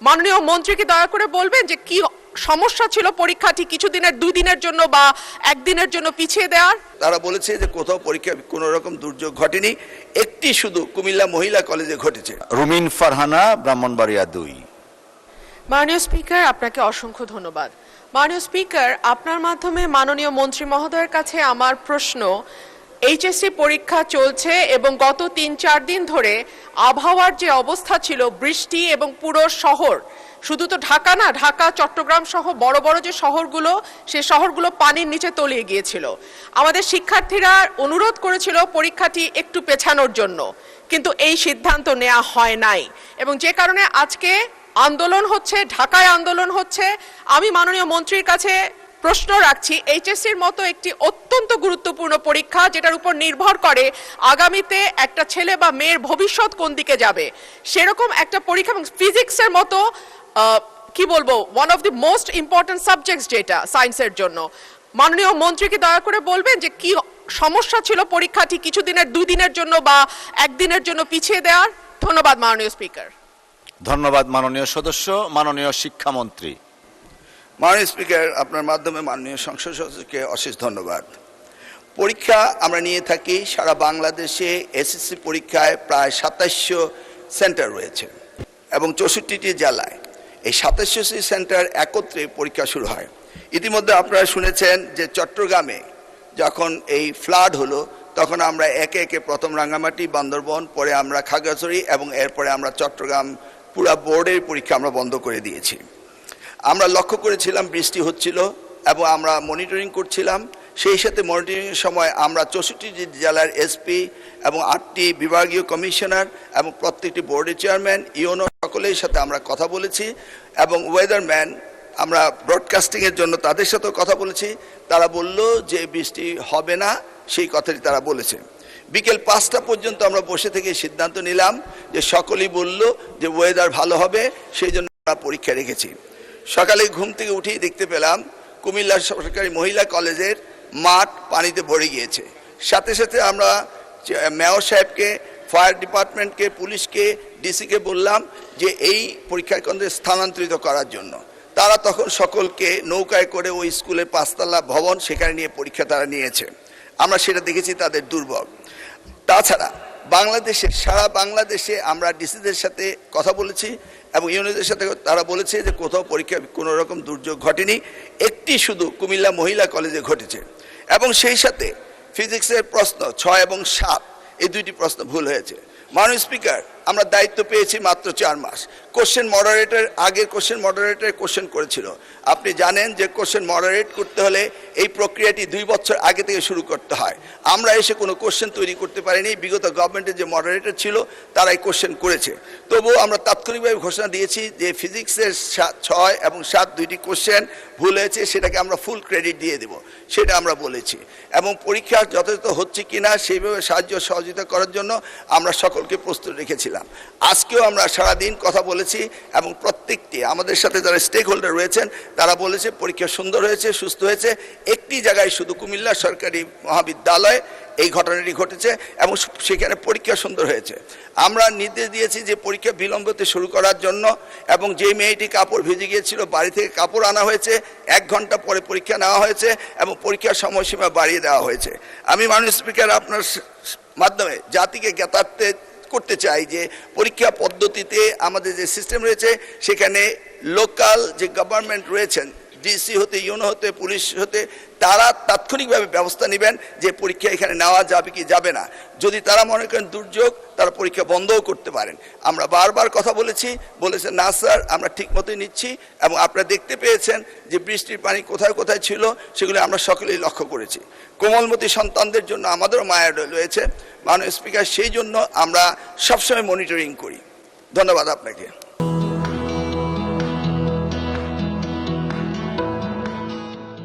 মাননীয় মন্ত্রীকে দয়া করে বলবেন যে কি সমস্যা ছিল পরীক্ষাটি কিছুদিনের 2 দিনের জন্য বা একদিনের জন্য পিছিয়ে দেওয়ার। তারা বলেছে যে কোথাও পরীক্ষা কোনো রকম দুর্যোগ ঘটেনি, একটি শুধু কুমিল্লা মহিলা কলেজে ঘটেছে। রুমিন ফারহানা, ব্রাহ্মণবাড়িয়া 2। মাননীয় স্পিকার, আপনাকে অসংখ্য ধন্যবাদ। মাননীয় স্পিকার, আপনার মাধ্যমে মাননীয় মন্ত্রী মহোদয়ের কাছে আমার প্রশ্ন, এইচএসসি পরীক্ষা চলছে এবং গত 3-4 দিন ধরে আবহাওয়ার যে অবস্থা ছিল, বৃষ্টি এবং পুরো শহর, শুধু তো ঢাকা না, ঢাকা চট্টগ্রাম সহ বড় বড় যে শহরগুলো, সেই শহরগুলো পানির নিচে তলিয়ে গিয়েছিল। আমাদের শিক্ষার্থীরা অনুরোধ করেছিল পরীক্ষাটি একটু পেছানোর জন্য, কিন্তু এই সিদ্ধান্ত নেওয়া হয় নাই এবং যে কারণে আজকে আন্দোলন হচ্ছে, ঢাকায় আন্দোলন হচ্ছে। আমি মাননীয় মন্ত্রীর কাছে প্রশ্ন রাখছি, এইচএসসির মতো একটি অত্যন্ত গুরুত্বপূর্ণ পরীক্ষা যেটার উপর নির্ভর করে আগামীতে একটা ছেলে বা মেয়ের ভবিষ্যৎ কোন দিকে যাবে, সেরকম একটা পরীক্ষা এবং ফিজিক্সের মতো কি বলবো, one of the most important subjects যেটা সায়েন্সের জন্য, মাননীয় মন্ত্রীকে দয়া করে বলবেন যে কি সমস্যা ছিল পরীক্ষাটি কিছুদিনের 2 দিনের জন্য বা একদিনের জন্য পিছিয়ে দেওয়ার। ধন্যবাদ মাননীয় স্পিকার। ধন্যবাদ মাননীয় সদস্য। মাননীয় শিক্ষামন্ত্রী। মাননীয় স্পিকার, আপনার মাধ্যমে মাননীয় সংসদ সদস্যকে অশেষ ধন্যবাদ। পরীক্ষা আমরা নিয়ে থাকি সারা বাংলাদেশে। এসএসসি পরীক্ষায় প্রায় 2700 সেন্টার রয়েছে এবং 64টি জেলায় এই 2700টি সেন্টার একত্রে পরীক্ষা শুরু হয়। ইতিমধ্যে আপনারা শুনেছেন যে চট্টগ্রামে যখন এই ফ্লাড হলো, তখন আমরা একে একে প্রথম রাঙ্গামাটি, বান্দরবন, পরে আমরা খাগড়াছড়ি এবং এরপরে আমরা চট্টগ্রাম পুরা বোর্ডের পরীক্ষা আমরা বন্ধ করে দিয়েছি। আমরা লক্ষ্য করেছিলাম বৃষ্টি হচ্ছিল এবং আমরা মনিটরিং করছিলাম। সেই সাথে মনিটরিংয়ের সময় আমরা 64টি জেলার এসপি এবং 8টি বিভাগীয় কমিশনার এবং প্রত্যেকটি বোর্ডের চেয়ারম্যান, ইউনো সকলের সাথে আমরা কথা বলেছি এবং ওয়েদারম্যান আমরা ব্রডকাস্টিংয়ের জন্য তাদের সাথেও কথা বলেছি। তারা বলল যে বৃষ্টি হবে না, সেই কথাটি তারা বলেছে। বিকেল 5টা পর্যন্ত আমরা বসে থেকে সিদ্ধান্ত নিলাম যে সকলেই বলল যে ওয়েদার ভালো হবে, সেই জন্য আমরা পরীক্ষা রেখেছি। সকালে ঘুম থেকে উঠেই দেখতে পেলাম কুমিল্লা সরকারি মহিলা কলেজের মাঠ পানিতে ভরে গিয়েছে। সাথে সাথে আমরা মেয়র সাহেবকে, ফায়ার ডিপার্টমেন্টকে, পুলিশকে, ডিসিকে বললাম যে এই পরীক্ষা কেন্দ্রে স্থানান্তরিত করার জন্য। তারা তখন সকলকে নৌকায় করে ওই স্কুলের 5তলা ভবন সেখানে নিয়ে পরীক্ষা তারা নিয়েছে। আমরা সেটা দেখেছি তাদের দুর্ভোগ। তাছাড়া বাংলাদেশে, সারা বাংলাদেশে আমরা ডিসিদের সাথে কথা বলেছি এবং ইউনিয়নদের সাথে। তারা বলেছে যে কোথাও পরীক্ষা কোনো রকম দুর্যোগ ঘটেনি, একটি শুধু কুমিল্লা মহিলা কলেজে ঘটেছে এবং সেই সাথে ফিজিক্সের প্রশ্ন 6 এবং 7 এই 2টি প্রশ্ন ভুল হয়েছে। মাননীয় স্পিকার, আমরা দায়িত্ব পেয়েছি মাত্র 4 মাস। কোশ্চেন মডারেটর, আগের কোশ্চেন মডারেটর কোশ্চেন করেছিল। আপনি জানেন যে কোশ্চেন মডারেট করতে হলে এই প্রক্রিয়াটি 2 বছর আগে থেকে শুরু করতে হয়। আমরা এসে কোনো কোশ্চেন তৈরি করতে পারিনি। বিগত গভর্নমেন্টের যে মডারেটর ছিল তারাই কোশ্চেন করেছে। তবুও আমরা তাৎক্ষণিকভাবে ঘোষণা দিয়েছি যে ফিজিক্সের 6 এবং 7 2টি কোশ্চেন ভুল হয়েছে, সেটাকে আমরা ফুল ক্রেডিট দিয়ে দেব, সেটা আমরা বলেছি। এবং পরীক্ষা যথাযথ হচ্ছে কিনা সেইভাবে সাহায্য সহযোগিতা করার জন্য আমরা সকলকে প্রস্তুত রেখেছিলাম। আজকেও আমরা সারাদিন কথা বলেছি এবং প্রত্যেকটি আমাদের সাথে যারা স্টেক হোল্ডার রয়েছেন তারা বলেছে পরীক্ষা সুন্দর হয়েছে, সুস্থ হয়েছে। একটি জায়গায় শুধু কুমিল্লা সরকারি মহাবিদ্যালয় এই ঘটনাটি ঘটেছে এবং সেখানে পরীক্ষা সুন্দর হয়েছে। আমরা নির্দেশ দিয়েছি যে পরীক্ষা বিলম্বতে শুরু করার জন্য এবং যে মেয়েটি কাপড় ভিজে গিয়েছিল বাড়ি থেকে কাপড় আনা হয়েছে, 1 ঘন্টা পরে পরীক্ষা নেওয়া হয়েছে এবং পরীক্ষার সময়সীমা বাড়িয়ে দেওয়া হয়েছে। আমি মাননীয় স্পিকার আপনার মাধ্যমে জাতিকে জ্ঞাতার্থে করতে চাই যে পরীক্ষা পদ্ধতিতে আমাদের যে সিস্টেম রয়েছে সেখানে লোকাল যে গভর্নমেন্ট রয়েছেন, ডিসি হতে, ইউনো হতে, পুলিশ হতে, তারা তাৎক্ষণিকভাবে ব্যবস্থা নেবেন যে পরীক্ষা এখানে নেওয়া যাবে কি যাবে না। যদি তারা মনে করেন দুর্যোগ, তারা পরীক্ষা বন্ধও করতে পারেন। আমরা বারবার কথা বলেছেন না স্যার, আমরা ঠিক মতোই নিচ্ছি এবং আপনারা দেখতে পেয়েছেন যে বৃষ্টির পানি কোথায় কোথায় ছিল সেগুলো আমরা সকলেই লক্ষ্য করেছি। কোমলমতি সন্তানদের জন্য আমাদেরও মায়া রয়েছে মাননীয় স্পিকার, সেই জন্য আমরা সবসময় মনিটরিং করি। ধন্যবাদ আপনাকে।